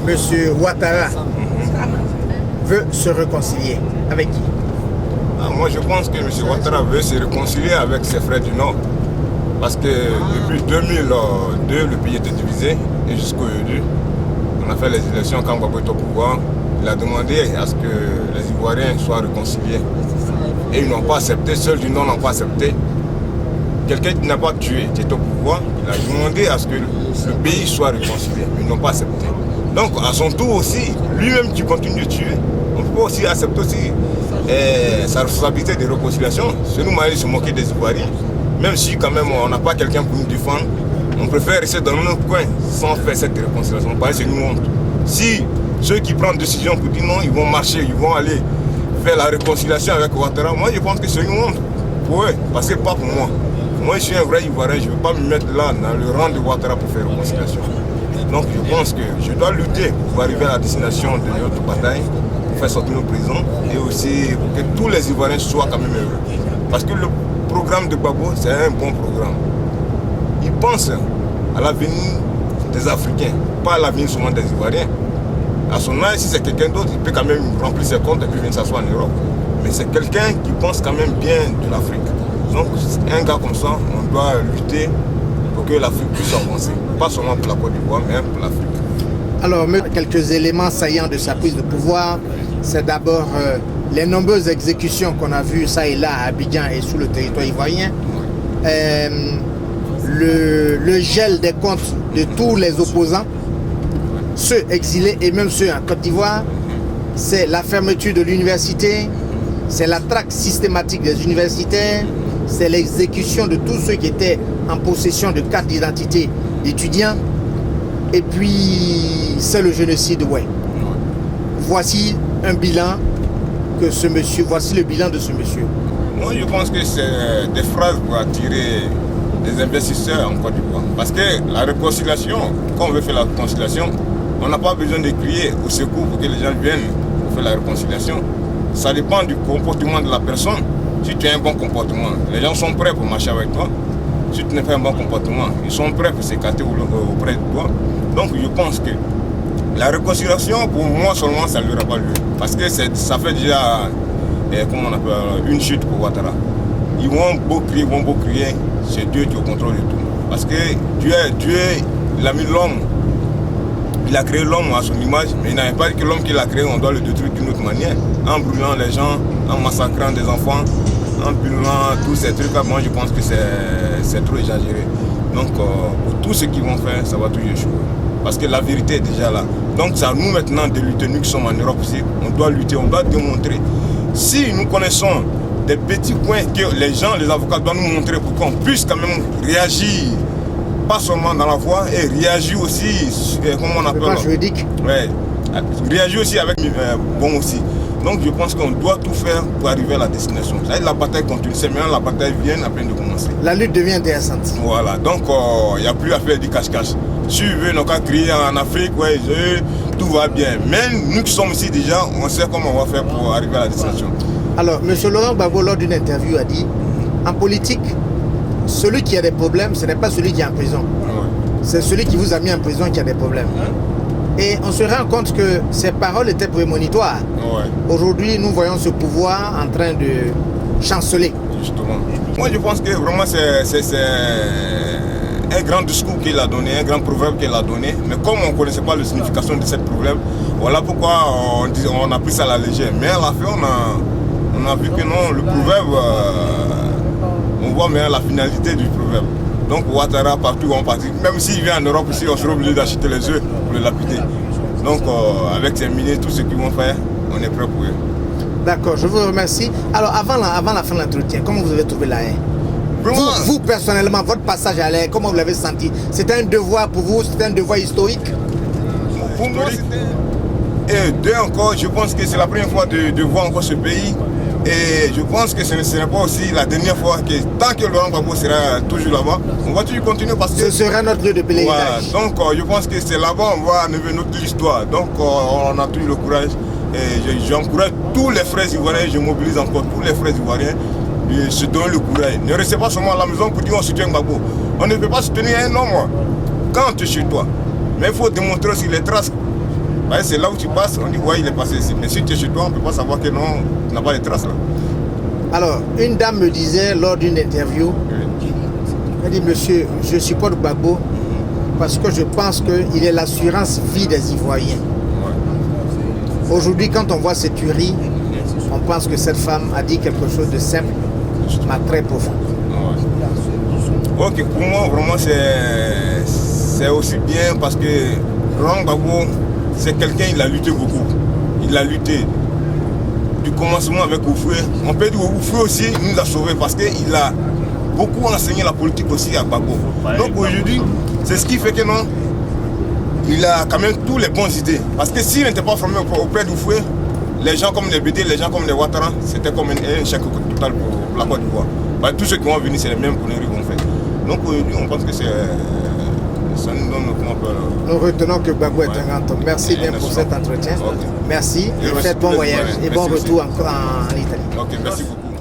Monsieur Ouattara veut se réconcilier. Avec qui? Moi, je pense que M. Ouattara veut se réconcilier avec ses frères du Nord. Parce que depuis 2002, le pays était divisé. Et jusqu'aujourd'hui, on a fait les élections quand Gbagbo est au pouvoir. Il a demandé à ce que les Ivoiriens soient réconciliés. Et ils n'ont pas accepté, seuls du Nord n'ont pas accepté. Quelqu'un qui n'a pas tué, qui est au pouvoir, il a demandé à ce que le pays soit réconcilié. Ils n'ont pas accepté. Donc, à son tour aussi, lui-même qui continue de tuer, on peut aussi accepter aussi sa responsabilité de réconciliation. C'est nous, Mali, se moquer des Ivoiriens. Même si, quand même, on n'a pas quelqu'un pour nous défendre, on préfère rester dans notre coin sans faire cette réconciliation. Parce que c'est nous honte. Si ceux qui prennent décision pour dire non, ils vont marcher, ils vont aller faire la réconciliation avec Ouattara, moi, je pense que c'est une honte pour eux, parce que pas pour moi. Moi, je suis un vrai Ivoirien, je ne veux pas me mettre là, dans le rang de Ouattara pour faire réconciliation. Donc, je pense que je dois lutter pour arriver à la destination de notre bataille, pour faire sortir nos prisons, et aussi pour que tous les Ivoiriens soient quand même heureux. Parce que le programme de Gbagbo, c'est un bon programme. Il pense à l'avenir des Africains, pas à l'avenir seulement des Ivoiriens. À son âge, si c'est quelqu'un d'autre, il peut quand même remplir ses comptes et puis venir s'asseoir en Europe. Mais c'est quelqu'un qui pense quand même bien de l'Afrique. Donc, un gars comme ça, on doit lutter pour que l'Afrique puisse avancer. Pas seulement pour la Côte d'Ivoire, mais pour l'Afrique. Alors, quelques éléments saillants de sa prise de pouvoir, c'est d'abord les nombreuses exécutions qu'on a vues ça et là à Abidjan et sous le territoire ivoirien. Le gel des comptes de tous les opposants, ceux exilés et même ceux en Côte d'Ivoire, c'est la fermeture de l'université, c'est la traque systématique des universitaires, c'est l'exécution de tous ceux qui étaient en possession de cartes d'identité d'étudiants, et puis c'est le génocide, ouais. Voici un bilan que ce monsieur, voici le bilan de ce monsieur. Moi, je pense que c'est des phrases pour attirer des investisseurs en Côte d'Ivoire. Parce que la réconciliation, quand on veut faire la réconciliation, on n'a pas besoin de crier au secours pour que les gens viennent pour faire la réconciliation. Ça dépend du comportement de la personne. Si tu as un bon comportement, les gens sont prêts pour marcher avec toi. Si tu n'as pas un bon comportement, ils sont prêts pour s'écarter auprès de toi. Donc je pense que la réconciliation, pour moi seulement, ça ne lui aura pas lieu. Parce que ça fait déjà comment on appelle, une chute pour Ouattara. Ils vont beau crier, c'est Dieu qui est au contrôle de tout. Parce que Dieu, il a mis l'homme. Il a créé l'homme à son image, mais il n'avait pas dit que l'homme qu'il a créé, on doit le détruire d'une autre manière. En brûlant les gens, en massacrant des enfants, en brûlant tous ces trucs-là, moi je pense que c'est trop exagéré. Donc pour tout ce qu'ils vont faire, ça va toujours échouer. Parce que la vérité est déjà là. Donc c'est à nous maintenant de lutter, nous qui sommes en Europe aussi, on doit lutter, on doit démontrer. Si nous connaissons des petits points que les gens, les avocats doivent nous montrer pour qu'on puisse quand même réagir, pas seulement dans la voie, et réagir aussi, comment on appelle, juridique. Ouais, réagir aussi avec bon aussi. Donc je pense qu'on doit tout faire pour arriver à la destination. Ça, la bataille continue, c'est maintenant la bataille vient à peine de commencer. La lutte devient intéressante. Voilà, donc il n'y a plus à faire du cache-cache. Si tu veux, nous avons crié en Afrique, ouais, tout va bien. Mais nous qui sommes ici déjà, on sait comment on va faire pour arriver à la destination. Alors, M. Laurent Gbagbo, lors d'une interview, a dit, en politique, celui qui a des problèmes, ce n'est pas celui qui est en prison. Ouais. C'est celui qui vous a mis en prison qui a des problèmes. Et on se rend compte que ces paroles étaient prémonitoires. Ouais. Aujourd'hui, nous voyons ce pouvoir en train de chanceler. Justement. Moi, je pense que vraiment, c'est un grand discours qu'il a donné, un grand proverbe qu'il a donné. Mais comme on ne connaissait pas la signification de ce proverbe, voilà pourquoi on a pris ça à la légère. Mais à la fin, on a vu que non, le proverbe, on voit bien la finalité du proverbe. Donc Ouattara, partout où on partit, même s'il vient en Europe ici, on sera obligé d'acheter les œufs pour le lapider. Donc avec ces milliers, tout ce qu'ils vont faire, on est prêt pour eux. D'accord, je vous remercie. Alors avant la fin de l'entretien, comment vous avez trouvé la haie? Vous personnellement, votre passage à l'air, comment vous l'avez senti? C'était un devoir pour vous, c'était un devoir historique? Pour moi, c'était... Et deux encore, je pense que c'est la première fois de voir encore ce pays. Et je pense que ce ne sera pas aussi la dernière fois que tant que Laurent Gbagbo sera toujours là-bas, on va toujours continuer parce que... Ce sera notre lieu de pèlerinage. Voilà, donc je pense que c'est là-bas on va enlever notre histoire. Donc on a toujours le courage. Et j'encourage tous les frères ivoiriens, je mobilise encore tous les frères ivoiriens de se donner le courage. Ne restez pas seulement à la maison pour dire on soutient Gbagbo. On ne peut pas soutenir un homme quand tu es chez toi. Mais il faut démontrer aussi les traces Ouais, c'est là où tu passes, on dit ouais, il est passé ici. Mais si tu es chez toi, on ne peut pas savoir que non, tu n'as pas de traces là. Alors, une dame me disait lors d'une interview, elle dit, monsieur, je supporte Gbagbo parce que je pense qu'il est l'assurance vie des Ivoiriens. Ouais. Aujourd'hui, quand on voit cette tuerie, on pense que cette femme a dit quelque chose de simple, mais très profond. Ouais. Ok, pour moi, vraiment, c'est aussi bien parce que Laurent Gbagbo, c'est quelqu'un, il a lutté beaucoup. Il a lutté du commencement avec Oufoué. On peut dire Oufoué aussi nous a sauvés parce qu'il a beaucoup enseigné la politique aussi à Gbagbo. Donc aujourd'hui, c'est ce qui fait que non, il a quand même tous les bonnes idées. Parce que s'il n'était pas formé auprès d'Oufoué, les gens comme les BD, les gens comme les Ouattara, c'était comme un échec total pour la Côte d'Ivoire. Bah, tous ceux qui vont venir, c'est les mêmes conneries qu'on fait. Donc aujourd'hui, on pense que ça nous donne comment peur. Nous retenons que Gbagbo est un grand homme. Merci bien pour cet entretien. Okay. Merci et faites bon voyage et bon retour en Italie. Ok, merci beaucoup.